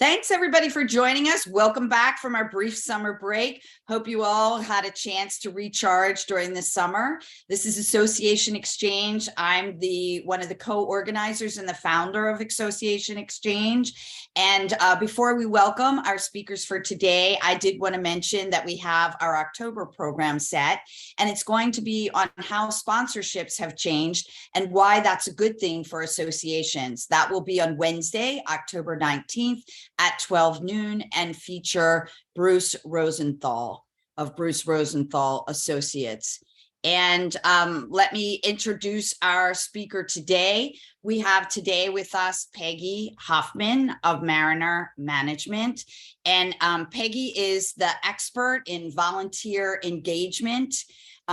Thanks everybody for joining us. Welcome back from our brief summer break. Hope you all had a chance to recharge during the summer. This is Association Xchange. I'm one of the co-organizers and the founder of Association Xchange. And before we welcome our speakers for today, I did want to mention that we have our October program set, and it's going to be on how sponsorships have changed and why that's a good thing for associations. That will be on Wednesday, October 19th at 12 noon and feature Bruce Rosenthal of Bruce Rosenthal Associates. And let me introduce our speaker today. We have today with us Peggy Hoffman of Mariner Management. And Peggy is the expert in volunteer engagement.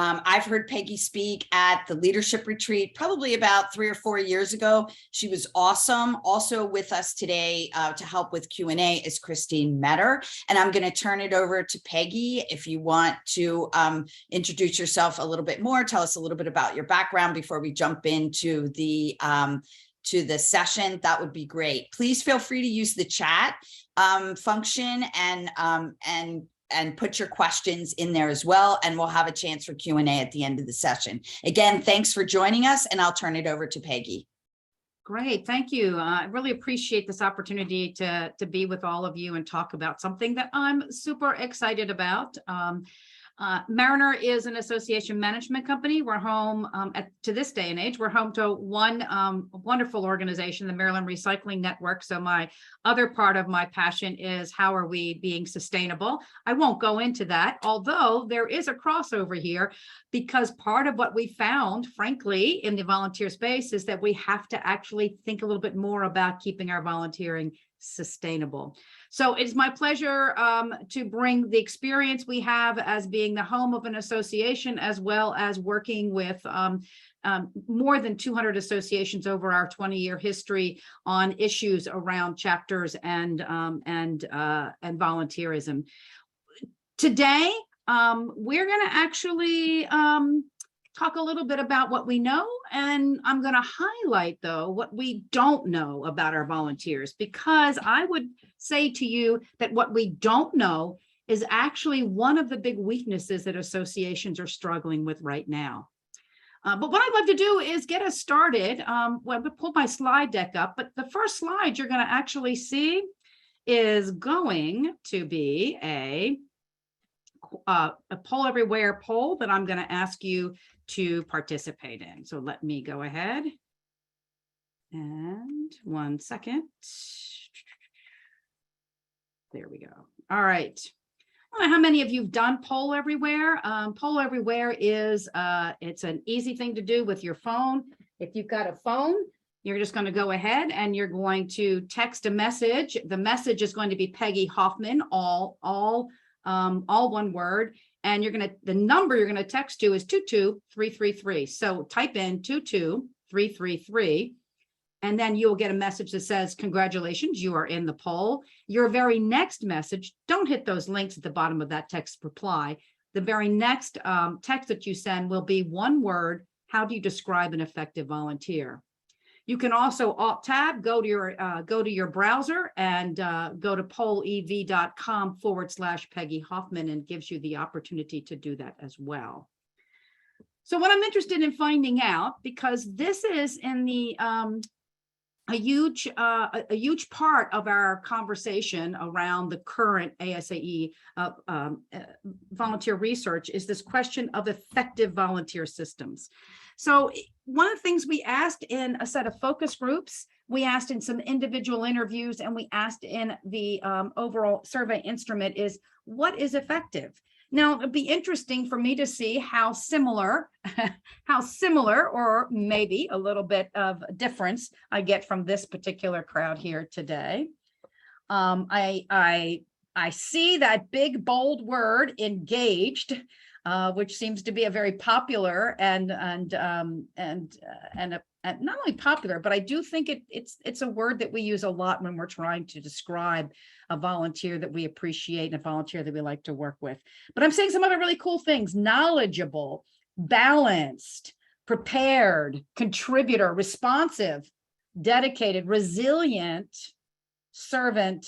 I've heard Peggy speak at the leadership retreat probably about 3 or 4 years ago. She was awesome. Also with us today to help with Q&A is Christine Metter. And I'm going to turn it over to Peggy if you want to introduce yourself a little bit more, tell us a little bit about your background before we jump into the session. That would be great. Please feel free to use the chat function and put your questions in there as well, and we'll have a chance for Q&A at the end of the session. Again, thanks for joining us, and I'll turn it over to Peggy. Great, thank you. I really appreciate this opportunity to be with all of you and talk about something that I'm super excited about. Mariner is an association management company. We're home, to this day and age, we're home to one wonderful organization, the Maryland Recycling Network. So my other part of my passion is how are we being sustainable? I won't go into that, although there is a crossover here, because part of what we found, frankly, in the volunteer space is that we have to actually think a little bit more about keeping our volunteering sustainable. So it's my pleasure to bring the experience we have as being the home of an association, as well as working with more than 200 associations over our 20-year history on issues around chapters and volunteerism. Today, we're going to actually talk a little bit about what we know, and I'm going to highlight, though, what we don't know about our volunteers, because I would say to you that what we don't know is actually one of the big weaknesses that associations are struggling with right now. But what I'd love to do is get us started. Well, I'm going to pull my slide deck up, but the first slide you're going to actually see is going to be a poll everywhere poll that I'm going to ask you to participate in. So let me go ahead. And 1 second. There we go. All right. I don't know how many of you have done Poll Everywhere. Poll Everywhere is, it's an easy thing to do with your phone. If you've got a phone, you're just going to go ahead and you're going to text a message. The message is going to be Peggy Hoffman, all one word. And the number you're going to text to is 22333. So type in 22333. And then you'll get a message that says, congratulations, you are in the poll. Your very next message, don't hit those links at the bottom of that text reply. The very next text that you send will be one word. How do you describe an effective volunteer? You can also Alt-Tab, go to your browser and go to pollev.com/Peggy Hoffman, and gives you the opportunity to do that as well. So what I'm interested in finding out, because this is in the a huge part of our conversation around the current ASAE volunteer research, is this question of effective volunteer systems. So one of the things we asked in a set of focus groups, we asked in some individual interviews, and we asked in the overall survey instrument is, what is effective? Now, it'd be interesting for me to see how similar or maybe a little bit of difference I get from this particular crowd here today. I see that big, bold word, engaged, which seems to be a very popular and not only popular, but I do think it's a word that we use a lot when we're trying to describe a volunteer that we appreciate and a volunteer that we like to work with. But I'm saying some other really cool things: knowledgeable, balanced, prepared, contributor, responsive, dedicated, resilient, servant,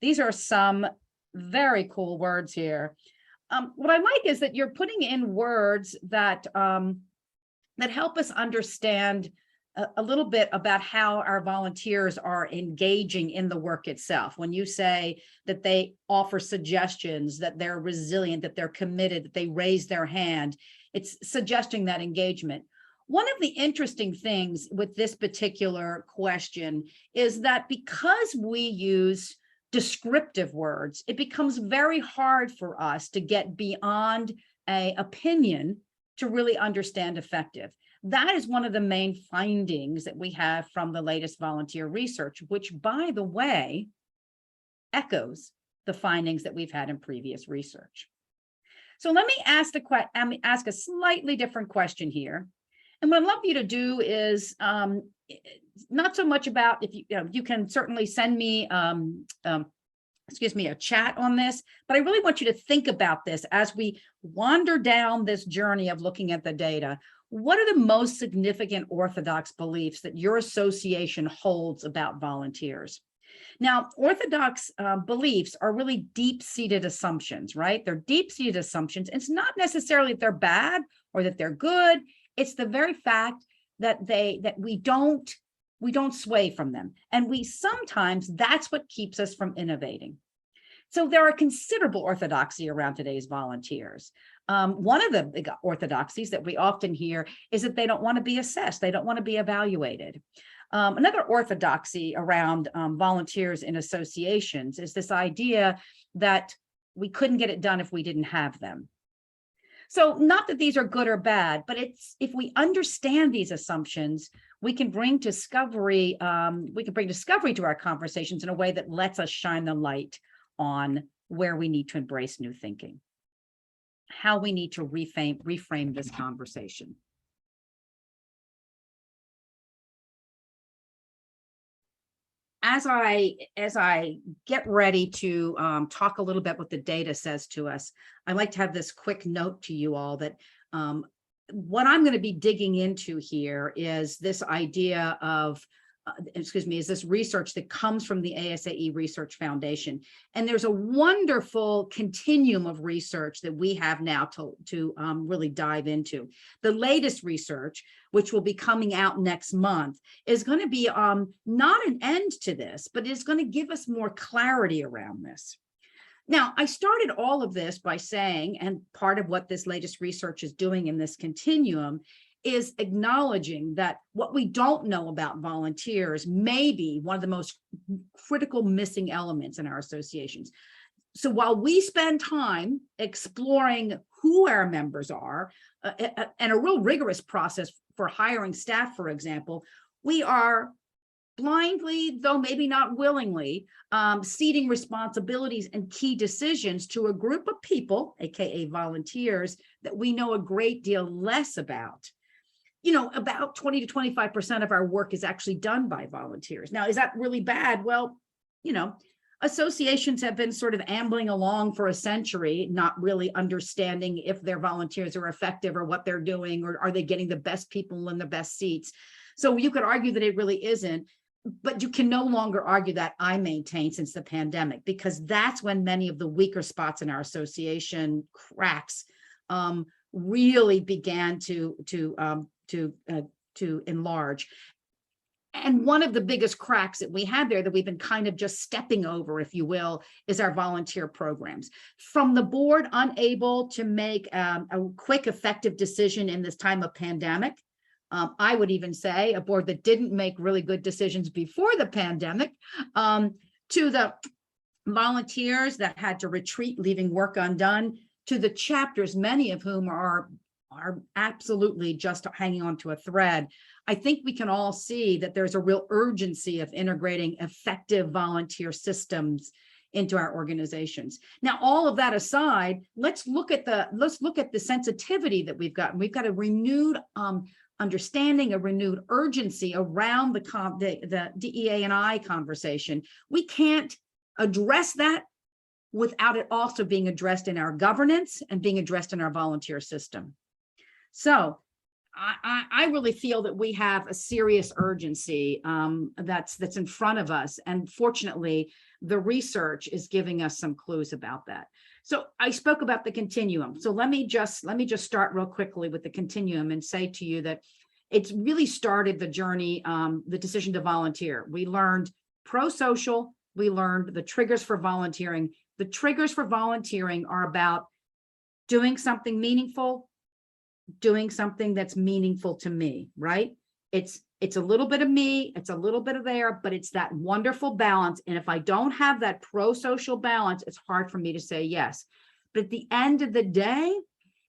These are some very cool words here. What I like is that you're putting in words that that help us understand a little bit about how our volunteers are engaging in the work itself. When you say that they offer suggestions, that they're resilient, that they're committed, that they raise their hand, it's suggesting that engagement. One of the interesting things with this particular question is that because we use descriptive words, it becomes very hard for us to get beyond an opinion to really understand effective. That is one of the main findings that we have from the latest volunteer research, which, by the way, echoes the findings that we've had in previous research. So let me ask a slightly different question here. And what I'd love you to do is not so much about, if you can certainly send me a chat on this, but I really want you to think about this as we wander down this journey of looking at the data. What are the most significant orthodox beliefs that your association holds about volunteers? Now, orthodox beliefs are really deep-seated assumptions, right? They're deep-seated assumptions. It's not necessarily that they're bad or that they're good. It's the very fact that we don't sway from them. And sometimes that's what keeps us from innovating. So there are considerable orthodoxy around today's volunteers. One of the big orthodoxies that we often hear is that they don't want to be assessed. They don't want to be evaluated. Another orthodoxy around volunteers in associations is this idea that we couldn't get it done if we didn't have them. So not that these are good or bad, but if we understand these assumptions, we can bring discovery to our conversations in a way that lets us shine the light on where we need to embrace new thinking, how we need to reframe this conversation. As I get ready to talk a little bit what the data says to us, I'd like to have this quick note to you all that what I'm going to be digging into here is this idea of is this research that comes from the ASAE Research Foundation. And there's a wonderful continuum of research that we have now to really dive into. The latest research, which will be coming out next month, is going to be not an end to this, but it's going to give us more clarity around this. Now, I started all of this by saying, and part of what this latest research is doing in this continuum is acknowledging that what we don't know about volunteers may be one of the most critical missing elements in our associations. So while we spend time exploring who our members are and a real rigorous process for hiring staff, for example, we are blindly, though maybe not willingly, ceding responsibilities and key decisions to a group of people, aka volunteers, that we know a great deal less about. About 20 to 25% of our work is actually done by volunteers. Now, is that really bad? Well, associations have been sort of ambling along for a century, not really understanding if their volunteers are effective or what they're doing, or are they getting the best people in the best seats. So you could argue that it really isn't, but you can no longer argue that, I maintain, since the pandemic, because that's when many of the weaker spots in our association cracks really began to enlarge. And one of the biggest cracks that we had there that we've been kind of just stepping over, if you will, is our volunteer programs. From the board unable to make a quick, effective decision in this time of pandemic, I would even say a board that didn't make really good decisions before the pandemic, to the volunteers that had to retreat, leaving work undone, to the chapters, many of whom are absolutely just hanging on to a thread. I think we can all see that there's a real urgency of integrating effective volunteer systems into our organizations. Now, all of that aside, let's look at the sensitivity that we've got. We've got a renewed understanding, a renewed urgency around the DEA and I conversation. We can't address that without it also being addressed in our governance and being addressed in our volunteer system. So I really feel that we have a serious urgency that's in front of us. And fortunately, the research is giving us some clues about that. So I spoke about the continuum. So let me just start real quickly with the continuum and say to you that it's really started the journey, the decision to volunteer. We learned pro-social, we learned the triggers for volunteering. The triggers for volunteering are about doing something meaningful, doing something that's meaningful to me, right? It's a little bit of me, it's a little bit of there, but it's that wonderful balance. And if I don't have that pro-social balance, it's hard for me to say yes. But at the end of the day,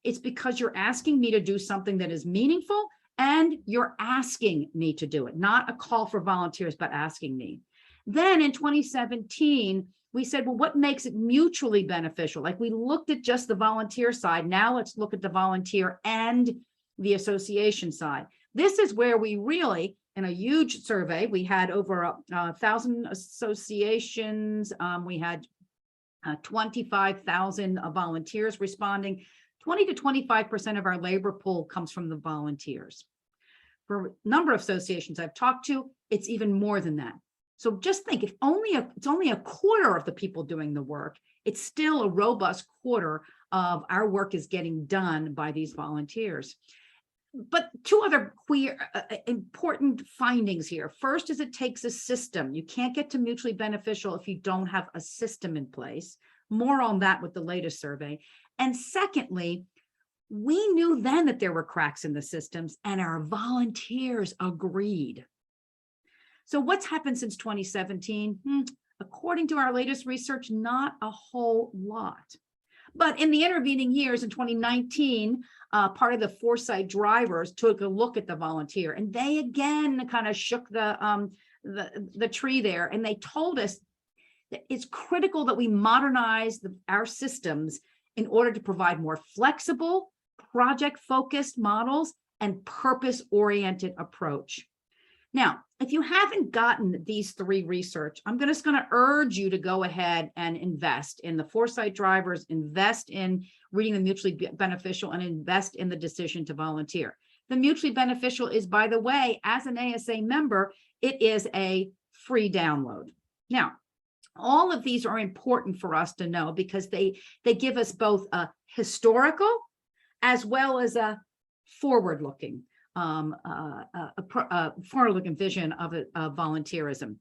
it's because you're asking me to do something that is meaningful and you're asking me to do it, not a call for volunteers, but asking me. Then in 2017, we said, well, what makes it mutually beneficial? Like we looked at just the volunteer side. Now let's look at the volunteer and the association side. This is where we really, in a huge survey, we had over 1,000 associations. We had 25,000 volunteers responding. 20 to 25% of our labor pool comes from the volunteers. For a number of associations I've talked to, it's even more than that. So just think, if it's only a quarter of the people doing the work, it's still a robust quarter of our work is getting done by these volunteers. But two other important findings here. First is it takes a system. You can't get to mutually beneficial if you don't have a system in place. More on that with the latest survey. And secondly, we knew then that there were cracks in the systems and our volunteers agreed. So what's happened since 2017? According to our latest research, not a whole lot. But in the intervening years, in 2019, part of the Foresight drivers took a look at the volunteer, and they again kind of shook the tree there, and they told us that it's critical that we modernize our systems in order to provide more flexible, project-focused models and purpose-oriented approach. Now, if you haven't gotten these three research, I'm just going to urge you to go ahead and invest in the Foresight drivers, invest in reading the mutually beneficial, and invest in the decision to volunteer. The mutually beneficial is, by the way, as an ASA member, it is a free download. Now, all of these are important for us to know because they give us both a historical as well as a forward-looking forward-looking vision of volunteerism.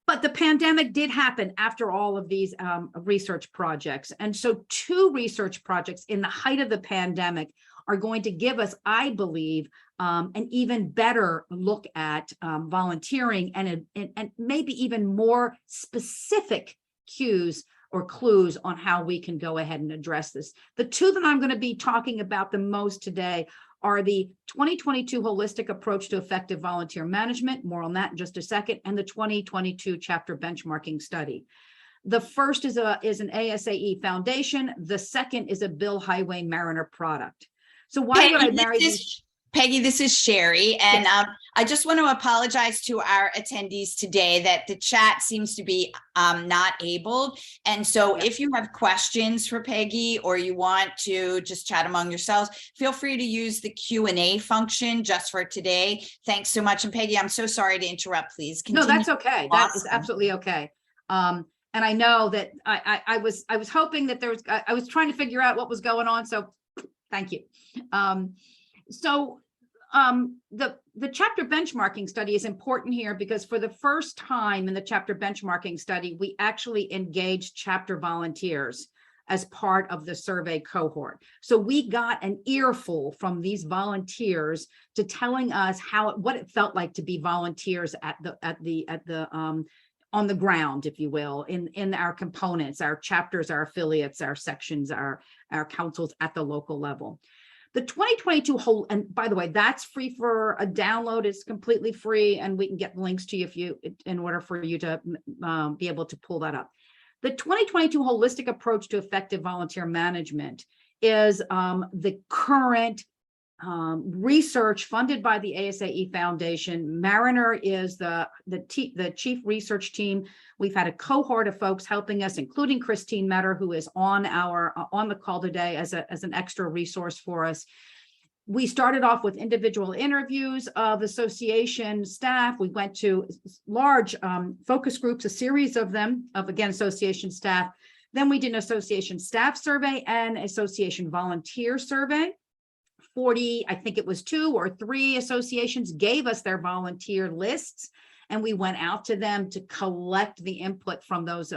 But the pandemic did happen after all of these research projects. And so two research projects in the height of the pandemic are going to give us, I believe, an even better look at volunteering and maybe even more specific cues or clues on how we can go ahead and address this. The two that I'm going to be talking about the most today are the 2022 Holistic Approach to Effective Volunteer Management, more on that in just a second, and the 2022 Chapter Benchmarking Study. The first is an ASAE foundation. The second is a Bill Highway Mariner product. So why would I marry these? Peggy, this is Sherry, and I just want to apologize to our attendees today that the chat seems to be not able. And so if you have questions for Peggy or you want to just chat among yourselves, feel free to use the Q&A function just for today. Thanks so much. And Peggy, I'm so sorry to interrupt. Please continue. No, that's okay. That is absolutely okay. And I know that I was hoping that I was trying to figure out what was going on. So thank you. The chapter benchmarking study is important here because for the first time in the chapter benchmarking study, we actually engaged chapter volunteers as part of the survey cohort. So we got an earful from these volunteers to telling us what it felt like to be volunteers on the ground, if you will, in our components, our chapters, our affiliates, our sections, our councils at the local level. The 2022 and by the way, that's free for a download. It's completely free, and we can get links to you in order for you to be able to pull that up. The 2022 Holistic Approach to Effective Volunteer Management is the current research funded by the ASAE Foundation. Mariner is the chief research team. We've had a cohort of folks helping us, including Christine Metter, who is on the call today as an extra resource for us. We started off with individual interviews of association staff. We went to large focus groups, a series of them, of again, association staff. Then we did an association staff survey and association volunteer survey. 40, I think it was 2 or 3 associations gave us their volunteer lists, and we went out to them to collect the input from those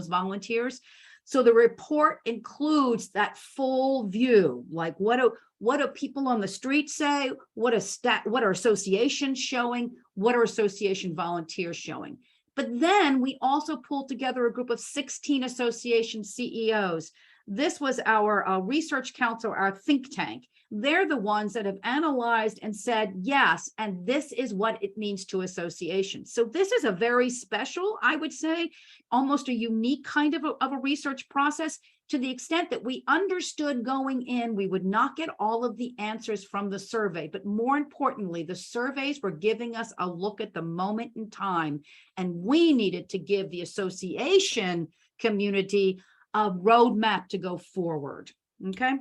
volunteers. So the report includes that full view, like what do people on the street say? What are associations showing? What are association volunteers showing? But then we also pulled together a group of 16 association CEOs. This was our research council, our think tank. They're the ones that have analyzed and said, yes, and this is what it means to associations. So this is a very special, I would say, almost a unique kind of a research process, to the extent that we understood going in, we would not get all of the answers from the survey, but more importantly, the surveys were giving us a look at the moment in time, and we needed to give the association community a roadmap to go forward, okay?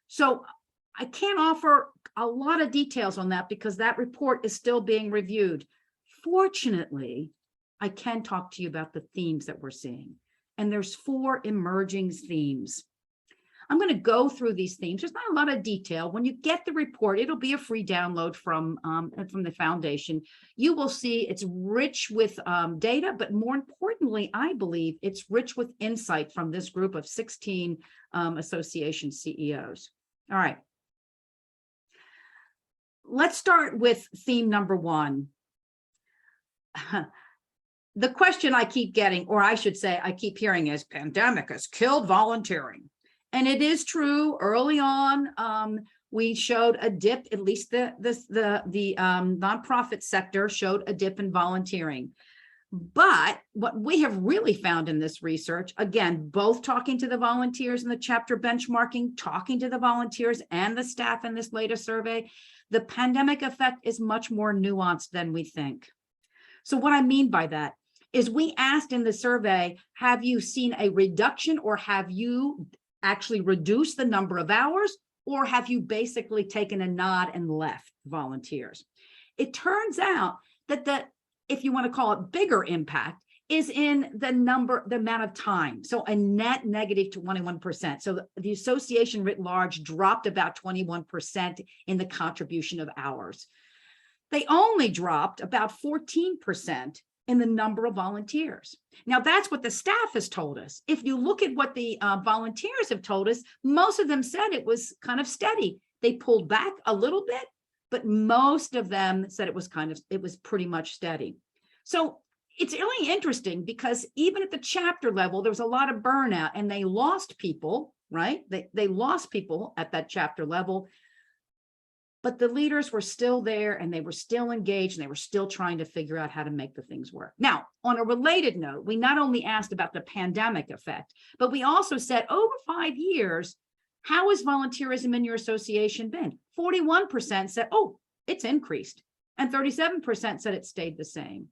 So I can't offer a lot of details on that because that report is still being reviewed. Fortunately, I can talk to you about the themes that we're seeing. And there's 4 emerging themes. I'm going to go through these themes. There's not a lot of detail. When you get the report, it'll be a free download from the foundation. You will see it's rich with data, but more importantly, I believe it's rich with insight from this group of 16 association CEOs. All right. Let's start with theme number 1. The question I keep getting, or I should say I keep hearing, is pandemic has killed volunteering. And it is true. Early on, we showed a dip, at least the nonprofit sector showed a dip in volunteering. But what we have really found in this research, again, both talking to the volunteers in the chapter benchmarking, talking to the volunteers and the staff in this latest survey, the pandemic effect is much more nuanced than we think. So what I mean by that is we asked in the survey, have you seen a reduction, or have you actually reduced the number of hours, or have you basically taken a nod and left volunteers? It turns out that if you want to call it bigger impact, is in the amount of time. So a net negative 21%. So the association writ large dropped about 21% in the contribution of hours. They only dropped about 14% in the number of volunteers. Now that's what the staff has told us. If you look at what the volunteers have told us, most of them said it was kind of steady. They pulled back a little bit, but most of them said it was pretty much steady. So it's really interesting because even at the chapter level, there was a lot of burnout, and they lost people, right? They lost people at that chapter level, but the leaders were still there, and they were still engaged, and they were still trying to figure out how to make the things work. Now, on a related note, we not only asked about the pandemic effect, but we also said over 5 years, how has volunteerism in your association been? 41% said, oh, it's increased, and 37% said it stayed the same.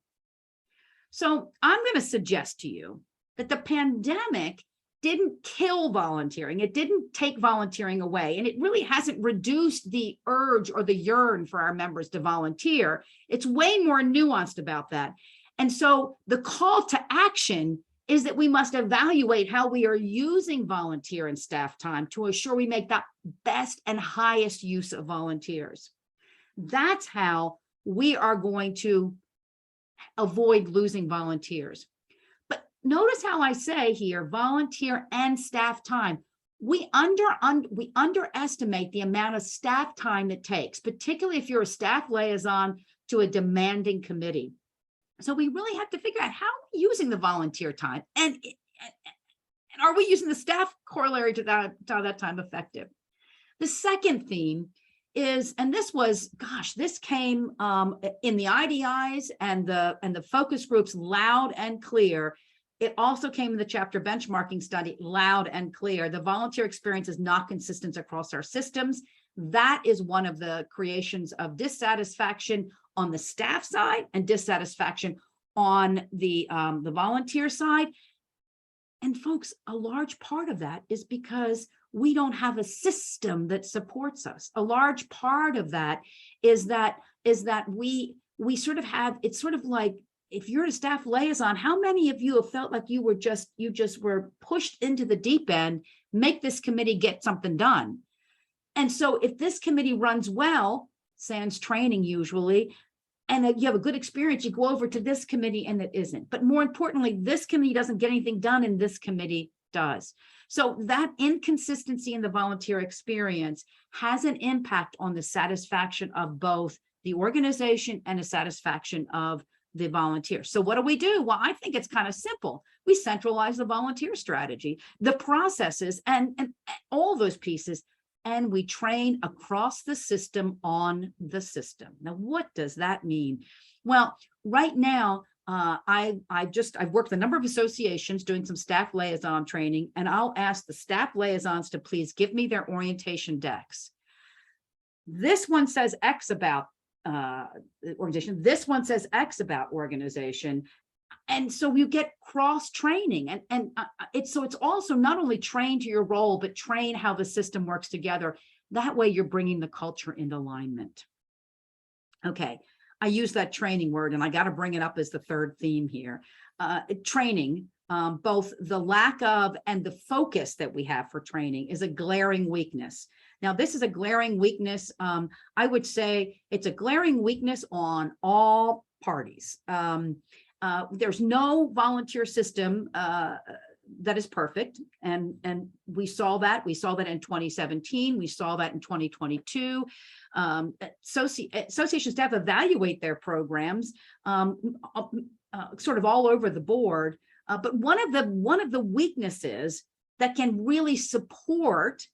So I'm going to suggest to you that the pandemic didn't kill volunteering. It didn't take volunteering away, and it really hasn't reduced the urge or the yearn for our members to volunteer. It's way more nuanced about that. And so the call to action is that we must evaluate how we are using volunteer and staff time to assure we make the best and highest use of volunteers. That's how we are going to avoid losing volunteers. But notice how I say here, volunteer and staff time. We underestimate the amount of staff time it takes, particularly if you're a staff liaison to a demanding committee. So we really have to figure out how are we using the volunteer time, and are we using the staff corollary to that time effective? The second theme is, and this was, this came in the IDIs and the focus groups loud and clear. It also came in the chapter benchmarking study loud and clear. The volunteer experience is not consistent across our systems. That is one of the creations of dissatisfaction on the staff side and dissatisfaction on the volunteer side. And folks, a large part of that is because we don't have a system that supports us. A large part of that is that we sort of have, it's sort of like, if you're a staff liaison, how many of you have felt like you just were pushed into the deep end, make this committee get something done? And so if this committee runs well, sans training usually, and you have a good experience, you go over to this committee and it isn't. But more importantly, this committee doesn't get anything done and this committee does. So that inconsistency in the volunteer experience has an impact on the satisfaction of both the organization and the satisfaction of the volunteers. So what do? Well, I think it's kind of simple. We centralize the volunteer strategy, the processes, and all those pieces, and we train across the system on the system. Now, what does that mean? Well, right now, I've worked with a number of associations doing some staff liaison training, and I'll ask the staff liaisons to please give me their orientation decks. This one says X about organization. This one says X about organization. And so you get cross training, and it's also not only train to your role, but train how the system works together. That way you're bringing the culture into alignment. Okay, I use that training word, and I got to bring it up as the third theme here. Training, both the lack of and the focus that we have for training is a glaring weakness. Now, this is a glaring weakness. I would say it's a glaring weakness on all parties. There's no volunteer system that is perfect. And we saw that. We saw that in 2017. We saw that in 2022. Association staff evaluate their programs sort of all over the board. But one of the weaknesses that can really support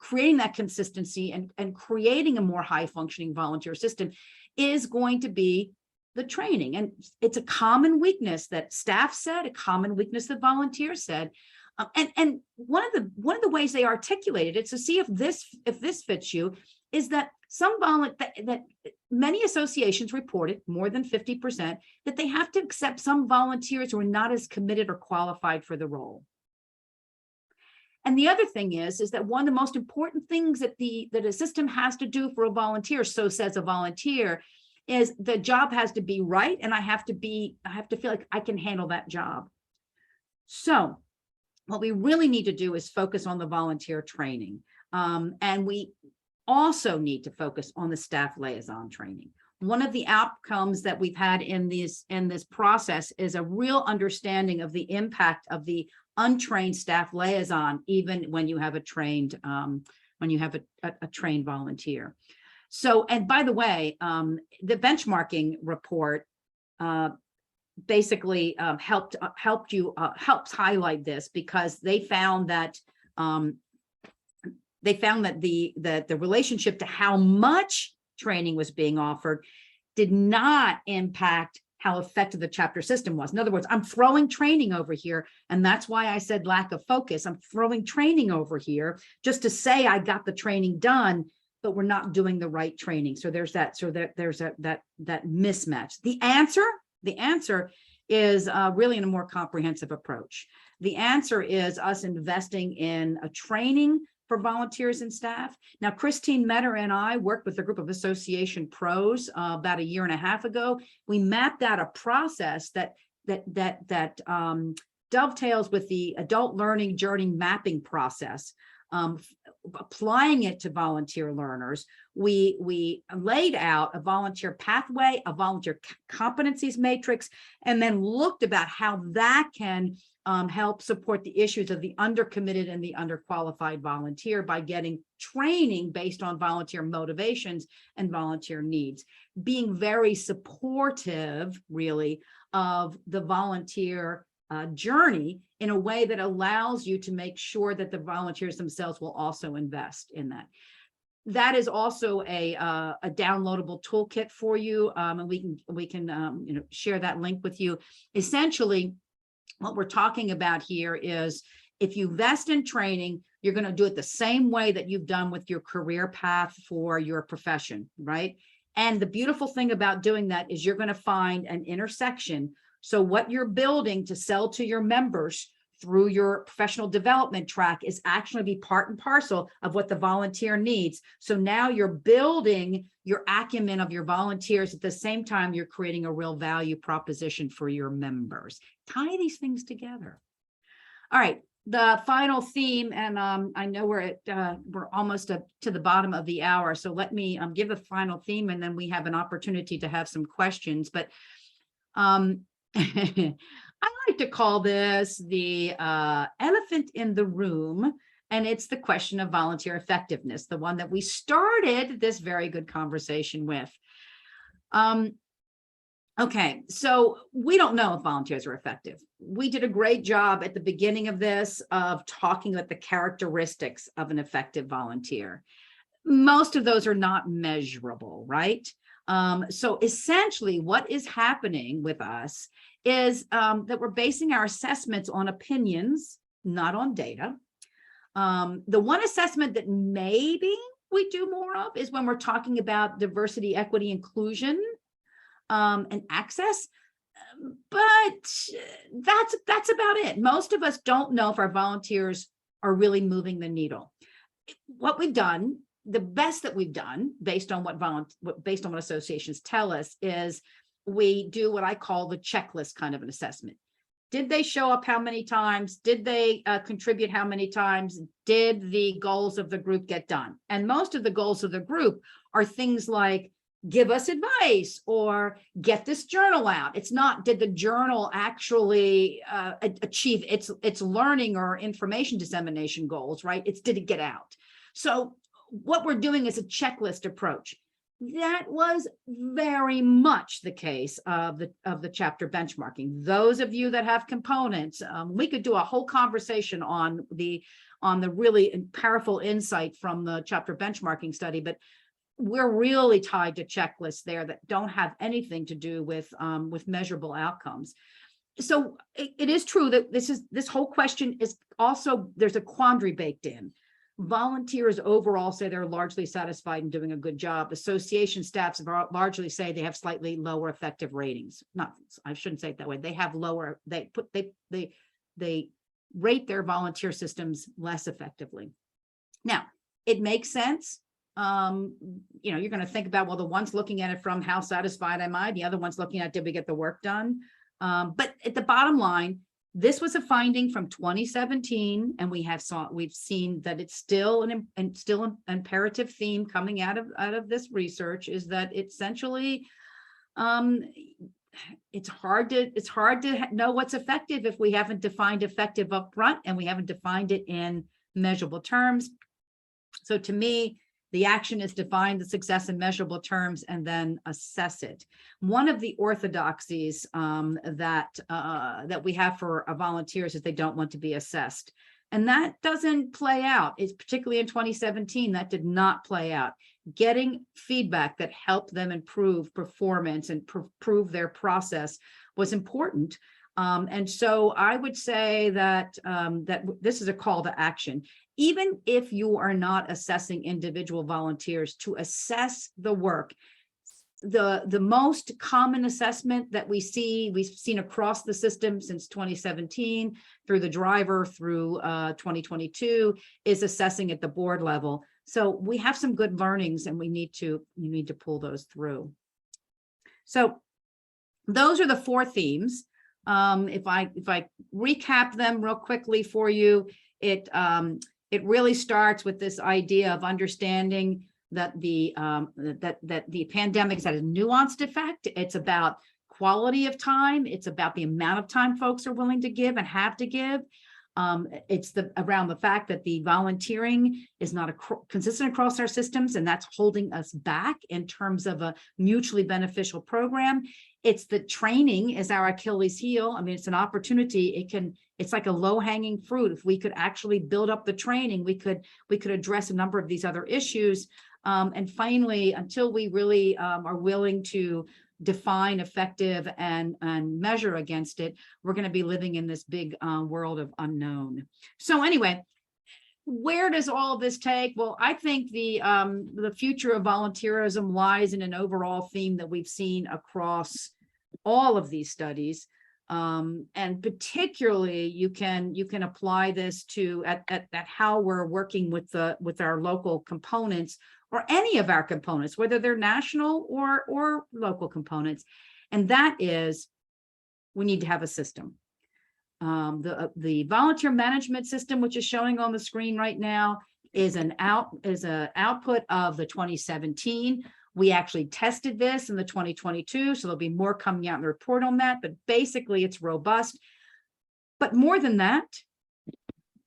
creating that consistency and creating a more high functioning volunteer system is going to be the training. And it's a common weakness that staff said, a common weakness that volunteers said. And one of the ways they articulated it, so see if this fits you, is that that many associations reported, more than 50%, that they have to accept some volunteers who are not as committed or qualified for the role. And the other thing is that one of the most important things that a system has to do for a volunteer, so says a volunteer, is the job has to be right, and I have to feel like I can handle that job. So what we really need to do is focus on the volunteer training. And we also need to focus on the staff liaison training. One of the outcomes that we've had in this process is a real understanding of the impact of the untrained staff liaison, even when you have a trained trained volunteer. So, and by the way, the benchmarking report basically helped highlight this, because they found that the relationship to how much training was being offered did not impact how effective the chapter system was. In other words, I'm throwing training over here, and that's why I said lack of focus. I'm throwing training over here just to say I got the training done, but we're not doing the right training. So there's that mismatch. The answer is really in a more comprehensive approach. The answer is us investing in a training for volunteers and staff. Now, Christine Metter and I worked with a group of association pros about a year and a half ago. We mapped out a process that dovetails with the adult learning journey mapping process. Applying it to volunteer learners, we laid out a volunteer pathway, a volunteer competencies matrix, and then looked about how that can help support the issues of the undercommitted and the underqualified volunteer by getting training based on volunteer motivations and volunteer needs, being very supportive, really, of the volunteer journey in a way that allows you to make sure that the volunteers themselves will also invest in that. That is also a downloadable toolkit for you, and we can share that link with you. Essentially, what we're talking about here is if you invest in training, you're going to do it the same way that you've done with your career path for your profession, right? And the beautiful thing about doing that is you're going to find an intersection. So what you're building to sell to your members through your professional development track is actually be part and parcel of what the volunteer needs. So now you're building your acumen of your volunteers at the same time you're creating a real value proposition for your members. Tie these things together. All right, the final theme, and I know we're almost to the bottom of the hour, so let me give a final theme, and then we have an opportunity to have some questions. But I like to call this the elephant in the room, and it's the question of volunteer effectiveness, the one that we started this very good conversation with. Okay, so we don't know if volunteers are effective. We did a great job at the beginning of this of talking about the characteristics of an effective volunteer. Most of those are not measurable, right? So essentially what is happening with us is that we're basing our assessments on opinions, not on data. The one assessment that maybe we do more of is when we're talking about diversity, equity, inclusion, and access, but that's about it. Most of us don't know if our volunteers are really moving the needle. What we've done, the best that we've done, based on what associations tell us, is we do what I call the checklist kind of an assessment. Did they show up how many times? Did they contribute how many times? Did the goals of the group get done? And most of the goals of the group are things like give us advice or get this journal out. It's not, did the journal actually achieve its learning or information dissemination goals, right? It's did it get out? So what we're doing is a checklist approach. That was very much the case of the chapter benchmarking. Those of you that have components, we could do a whole conversation on the really powerful insight from the chapter benchmarking study, but we're really tied to checklists there that don't have anything to do with measurable outcomes. So it is true that this whole question is also, there's a quandary baked in. Volunteers overall say they're largely satisfied and doing a good job. Association staffs largely say they have slightly lower effective ratings. Not, I shouldn't say it that way. They have lower, they rate their volunteer systems less effectively. Now, it makes sense. You're going to think about, well, the one's looking at it from how satisfied am I? The other one's looking at, did we get the work done? But at the bottom line, this was a finding from 2017, and we've seen that it's still an imperative theme coming out of this research, is that essentially it's hard to know what's effective if we haven't defined effective up front and we haven't defined it in measurable terms. So to me, the action is define the success in measurable terms and then assess it. One of the orthodoxies that we have for our volunteers is they don't want to be assessed. And that doesn't play out. It's particularly in 2017, that did not play out. Getting feedback that helped them improve performance and prove their process was important. And so I would say that this is a call to action. Even if you are not assessing individual volunteers, to assess the work, the most common assessment that we've seen across the system since 2017 through the driver through 2022 is assessing at the board level. So we have some good learnings, and you need to pull those through. So those are the 4 themes. If I recap them real quickly for you, it really starts with this idea of understanding that the pandemic has had a nuanced effect. It's about quality of time. It's about the amount of time folks are willing to give and have to give. It's around the fact that the volunteering is not consistent across our systems, and that's holding us back in terms of a mutually beneficial program. It's the training is our Achilles heel. I mean, it's an opportunity. It's like a low-hanging fruit. If we could actually build up the training, we could address a number of these other issues. And finally, until we really are willing to define effective and measure against it, we're going to be living in this big world of unknown. So anyway, where does all of this take? Well, I think the future of volunteerism lies in an overall theme that we've seen across all of these studies. And particularly you can apply this to at how we're working with our local components, or any of our components, whether they're national or local components. And that is, we need to have a system. The volunteer management system, which is showing on the screen right now, is an output of the 2017. We actually tested this in the 2022, so there'll be more coming out in the report on that, but basically it's robust. But more than that,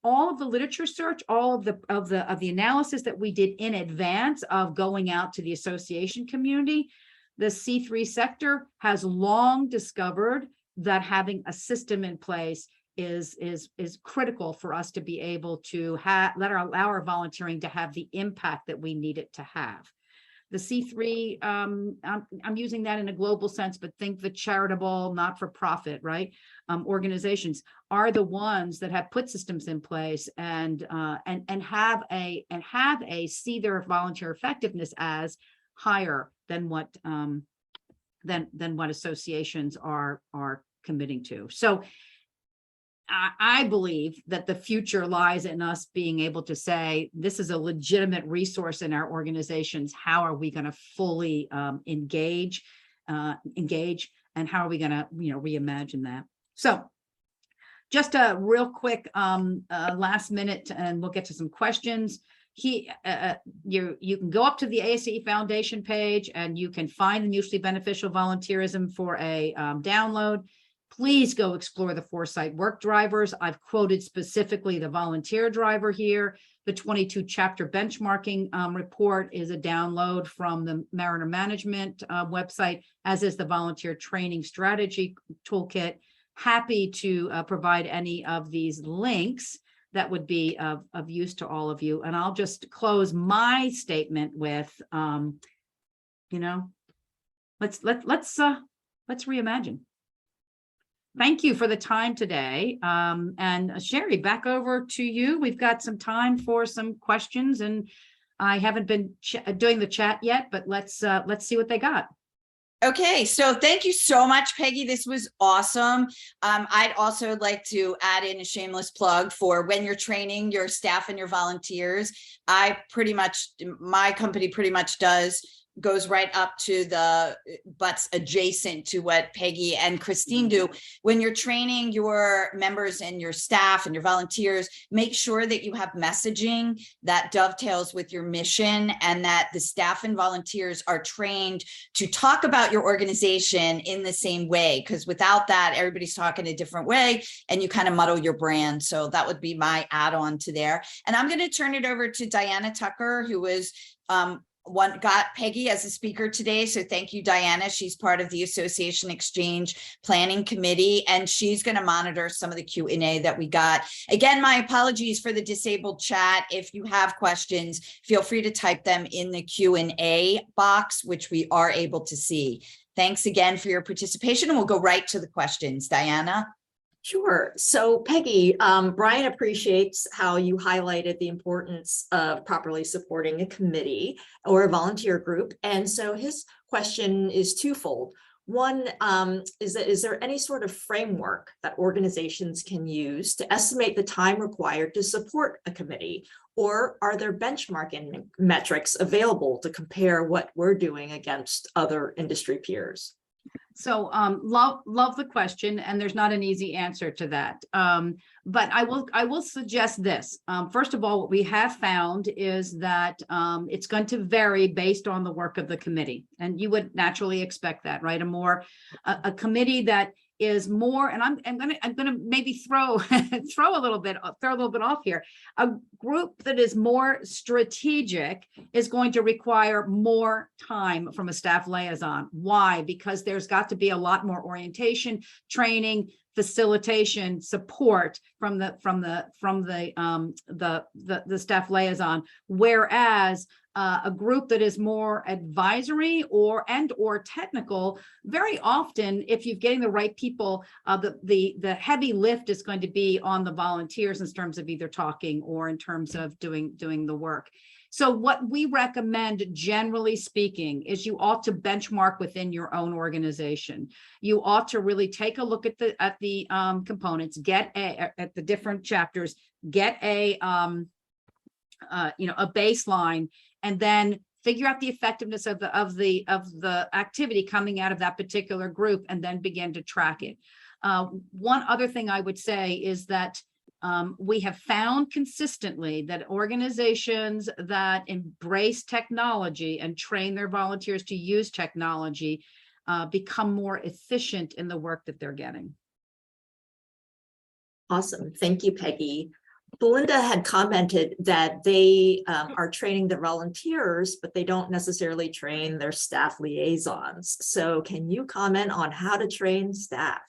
all of the literature search, all of the analysis that we did in advance of going out to the association community, the C3 sector has long discovered that having a system in place is critical for us to be able to allow our volunteering to have the impact that we need it to have. The C3, I'm using that in a global sense, but think the charitable, not-for-profit, right? Organizations are the ones that have put systems in place and see their volunteer effectiveness as higher than what associations are committing to. So I believe that the future lies in us being able to say, this is a legitimate resource in our organizations. How are we going to fully engage, and how are we going to, reimagine that? So just a real quick last minute, and we'll get to some questions. You can go up to the ASCE Foundation page and you can find the mutually beneficial volunteerism for a download. Please go explore the Foresight work drivers. I've quoted specifically the volunteer driver here. The 22 chapter benchmarking report is a download from the Mariner Management website, as is the volunteer training strategy toolkit. Happy to provide any of these links that would be of use to all of you. And I'll just close my statement with, let's reimagine. Thank you for the time today. And Sherry, back over to you. We've got some time for some questions, and I haven't been doing the chat yet, but let's see what they got. Okay, so thank you so much, Peggy. This was awesome. I'd also like to add in a shameless plug for when you're training your staff and your volunteers. My company pretty much goes right up to the butts adjacent to what Peggy and Christine do. When you're training your members and your staff and your volunteers, make sure that you have messaging that dovetails with your mission, and that the staff and volunteers are trained to talk about your organization in the same way, because without that, everybody's talking a different way and you kind of muddle your brand. So that would be my add-on to there. And I'm going to turn it over to Diana Tucker, who was got Peggy as a speaker today. So thank you, Diana. She's part of the Association Xchange Planning Committee, and she's going to monitor some of the Q&A that we got. Again, my apologies for the disabled chat. If you have questions, feel free to type them in the Q&A box, which we are able to see. Thanks again for your participation, and we'll go right to the questions. Diana? Sure. So Peggy, Brian appreciates how you highlighted the importance of properly supporting a committee or a volunteer group. And so his question is twofold. One, is there any sort of framework that organizations can use to estimate the time required to support a committee? Or are there benchmarking metrics available to compare what we're doing against other industry peers? So love the question, and there's not an easy answer to that. But I will suggest this. First of all, what we have found is that it's going to vary based on the work of the committee, and you would naturally expect that, right? A committee that is more, and I'm gonna maybe throw a little bit off here. A group that is more strategic is going to require more time from a staff liaison. Why? Because there's got to be a lot more orientation, training, facilitation, support from the staff liaison. Whereas a group that is more advisory or technical, very often, if you're getting the right people, the heavy lift is going to be on the volunteers in terms of either talking or in terms of doing the work. So what we recommend, generally speaking, is you ought to benchmark within your own organization. You ought to really take a look at the components, at the different chapters, get a baseline, and then figure out the effectiveness of the activity coming out of that particular group, and then begin to track it. One other thing I would say is that we have found consistently that organizations that embrace technology and train their volunteers to use technology become more efficient in the work that they're getting. Awesome. Thank you, Peggy. Belinda had commented that they are training the volunteers, but they don't necessarily train their staff liaisons. So can you comment on how to train staff?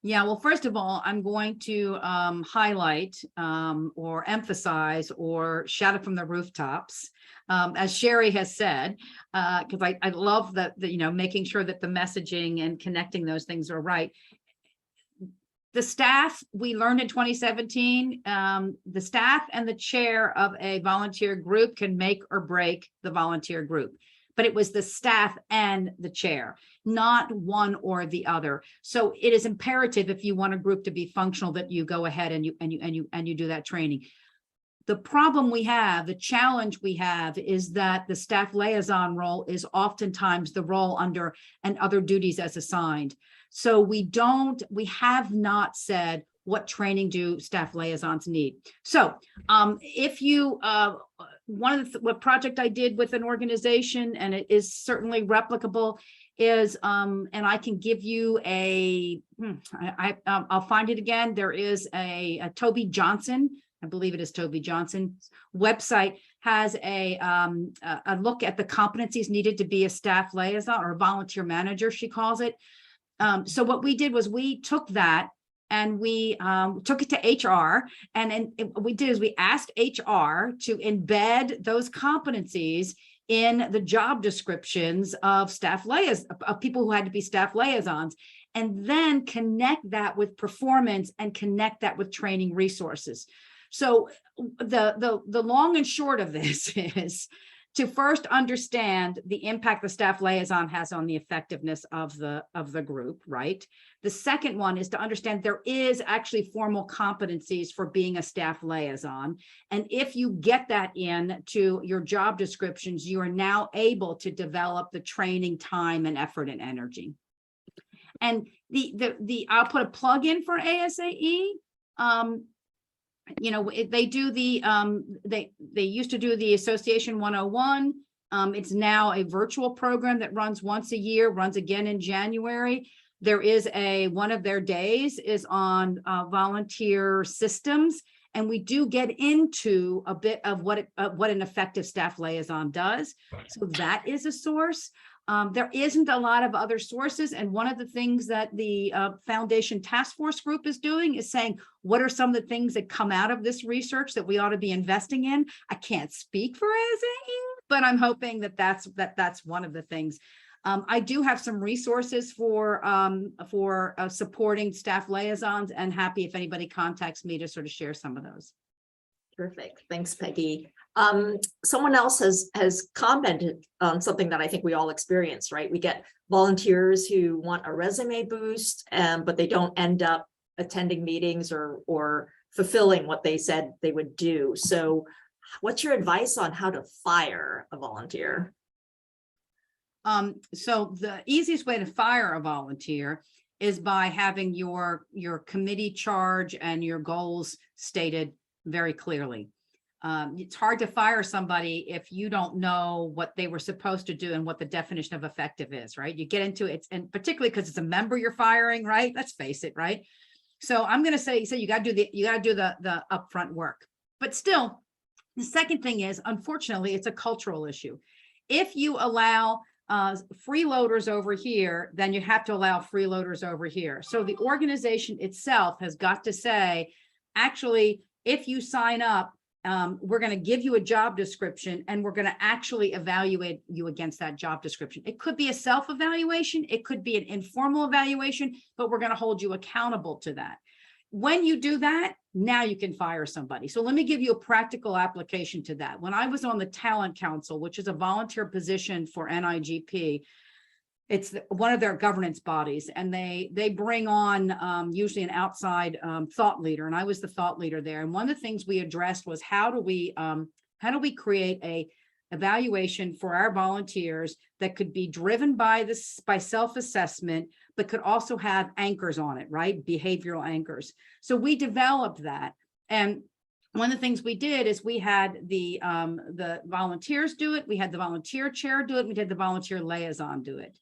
Yeah, well, first of all, I'm going to highlight or emphasize or shout it from the rooftops, as Sherry has said, because I love that, making sure that the messaging and connecting those things are right. The staff, we learned in 2017, the staff and the chair of a volunteer group can make or break the volunteer group. But it was the staff and the chair, not one or the other. So it is imperative, if you want a group to be functional, that you go ahead and you do that training. The problem we have, the challenge we have, is that the staff liaison role is oftentimes the role under and other duties as assigned. So we have not said what training do staff liaisons need. So if you, one of what project I did with an organization, and it is certainly replicable, is, and I can give you I'll find it again. There is a Toby Johnson, I believe it is Toby Johnson's website, has a look at the competencies needed to be a staff liaison, or a volunteer manager, she calls it. So what we did was we took that and we took it to HR, and what we did is we asked HR to embed those competencies in the job descriptions of staff of people who had to be staff liaisons, and then connect that with performance and connect that with training resources. So the long and short of this is to first understand the impact the staff liaison has on the effectiveness of the group, right? The second one is to understand there is actually formal competencies for being a staff liaison. And if you get that into your job descriptions, you are now able to develop the training time and effort and energy. And I'll put a plug in for ASAE. They do they used to do the Association 101. It's now a virtual program that runs once a year, runs again in January. There is one of their days is on volunteer systems. And we do get into a bit of what an effective staff liaison does. So that is a source. There isn't a lot of other sources. And one of the things that the Foundation Task Force Group is doing is saying, what are some of the things that come out of this research that we ought to be investing in? I can't speak for ASAE, but I'm hoping that's one of the things. I do have some resources for supporting staff liaisons, and happy if anybody contacts me to sort of share some of those. Terrific. Thanks, Peggy. Someone else has commented on something that I think we all experience, right? We get volunteers who want a resume boost, but they don't end up attending meetings or fulfilling what they said they would do. So what's your advice on how to fire a volunteer? So the easiest way to fire a volunteer is by having your committee charge and your goals stated very clearly. It's hard to fire somebody if you don't know what they were supposed to do and what the definition of effective is, right? You get into it, and particularly because it's a member you're firing, right? Let's face it, right? So I'm going to say, you got to do the upfront work. But still, the second thing is, unfortunately, it's a cultural issue. If you allow freeloaders over here, then you have to allow freeloaders over here. So the organization itself has got to say, actually, if you sign up, we're going to give you a job description, and we're going to actually evaluate you against that job description. It could be a self-evaluation. It could be an informal evaluation, but we're going to hold you accountable to that. When you do that, now you can fire somebody. So let me give you a practical application to that. When I was on the Talent Council, which is a volunteer position for NIGP, it's one of their governance bodies, and they bring on usually an outside thought leader, and I was the thought leader there. And one of the things we addressed was how do we create a evaluation for our volunteers that could be driven by self-assessment, but could also have anchors on it, right? Behavioral anchors. So we developed that. And one of the things we did is we had the volunteers do it. We had the volunteer chair do it. We had the volunteer liaison do it.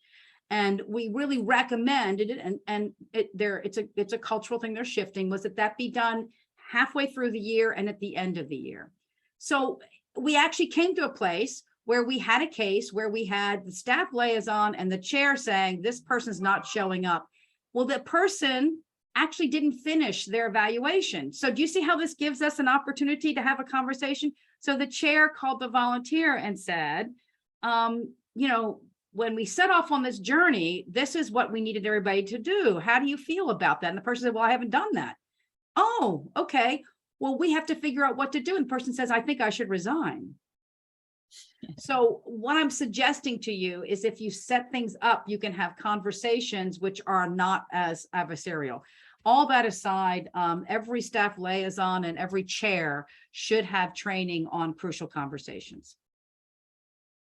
And we really recommended it. And it's a cultural thing they're shifting, was that be done halfway through the year and at the end of the year. So we actually came to a place where we had a case where we had the staff liaison and the chair saying, this person's not showing up. Well, the person actually didn't finish their evaluation. So do you see how this gives us an opportunity to have a conversation? So the chair called the volunteer and said, when we set off on this journey, this is what we needed everybody to do. How do you feel about that? And the person said, well, I haven't done that. Oh, okay. Well, we have to figure out what to do. And the person says, I think I should resign. So what I'm suggesting to you is if you set things up, you can have conversations which are not as adversarial. All that aside, every staff liaison and every chair should have training on crucial conversations.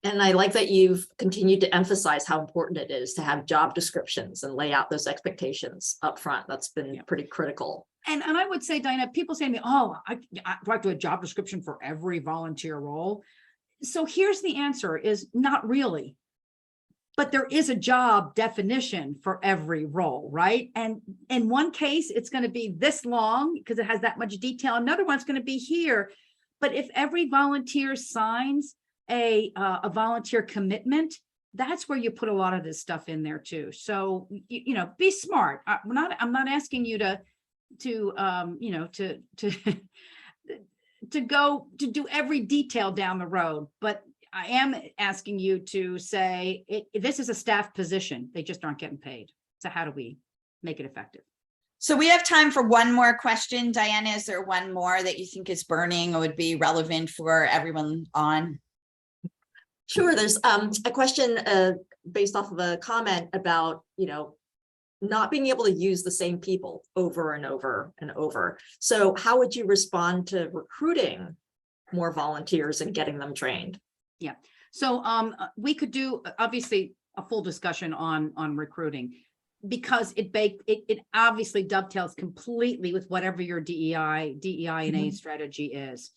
And I like that you've continued to emphasize how important it is to have job descriptions and lay out those expectations up front. That's been pretty critical. And I would say, Diana, people say to me, oh, do I have to do a job description for every volunteer role? So here's the answer is not really. But there is a job definition for every role, right? And in one case, it's going to be this long because it has that much detail. Another one's going to be here. But if every volunteer signs a volunteer commitment, that's where you put a lot of this stuff in there too. So, be smart. I'm not asking you to go to do every detail down the road, but I am asking you to say this is a staff position. They just aren't getting paid. So how do we make it effective? So we have time for one more question. Diana, is there one more that you think is burning or would be relevant for everyone on? Sure. There's a question based off of a comment about, not being able to use the same people over and over and over. So how would you respond to recruiting more volunteers and getting them trained? Yeah. So we could do obviously a full discussion on recruiting, because it obviously dovetails completely with whatever your DEI and A strategy is.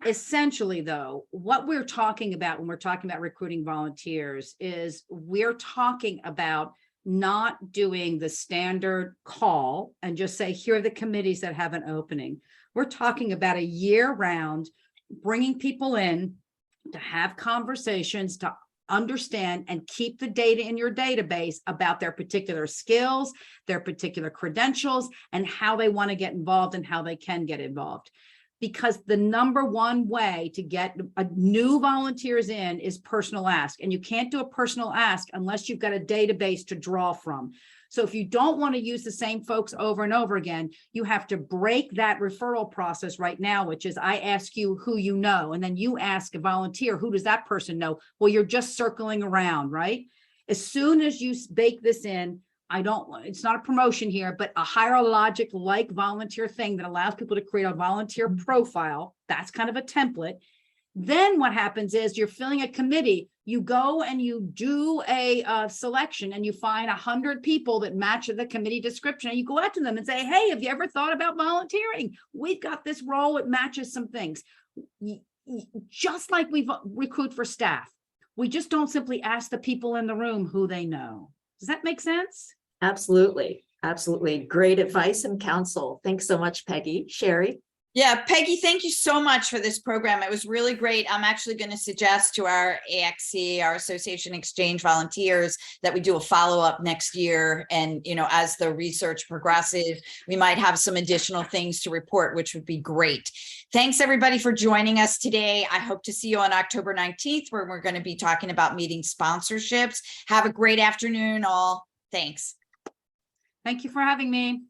Essentially, though, what we're talking about when we're talking about recruiting volunteers is we're talking about not doing the standard call and just say, here are the committees that have an opening. We're talking about a year-round bringing people in to have conversations, to understand and keep the data in your database about their particular skills, their particular credentials, and how they want to get involved and how they can get involved. Because the number one way to get new volunteers in is personal ask. And you can't do a personal ask unless you've got a database to draw from. So if you don't want to use the same folks over and over again, you have to break that referral process right now, which is I ask you who you know, and then you ask a volunteer, who does that person know? Well, you're just circling around, right? As soon as you bake this in, it's not a promotion here, but a hierologic like volunteer thing that allows people to create a volunteer profile. That's kind of a template. Then what happens is you're filling a committee. You go and you do a selection and you find 100 people that match the committee description, and you go out to them and say, hey, have you ever thought about volunteering? We've got this role. It matches some things. Just like we recruit for staff. We just don't simply ask the people in the room who they know. Does that make sense? Absolutely. Absolutely. Great advice and counsel. Thanks so much, Peggy. Sherry? Yeah, Peggy, thank you so much for this program. It was really great. I'm actually going to suggest to our AXC, our Association Exchange volunteers, that we do a follow-up next year. And, as the research progresses, we might have some additional things to report, which would be great. Thanks, everybody, for joining us today. I hope to see you on October 19th, where we're going to be talking about meeting sponsorships. Have a great afternoon, all. Thanks. Thank you for having me.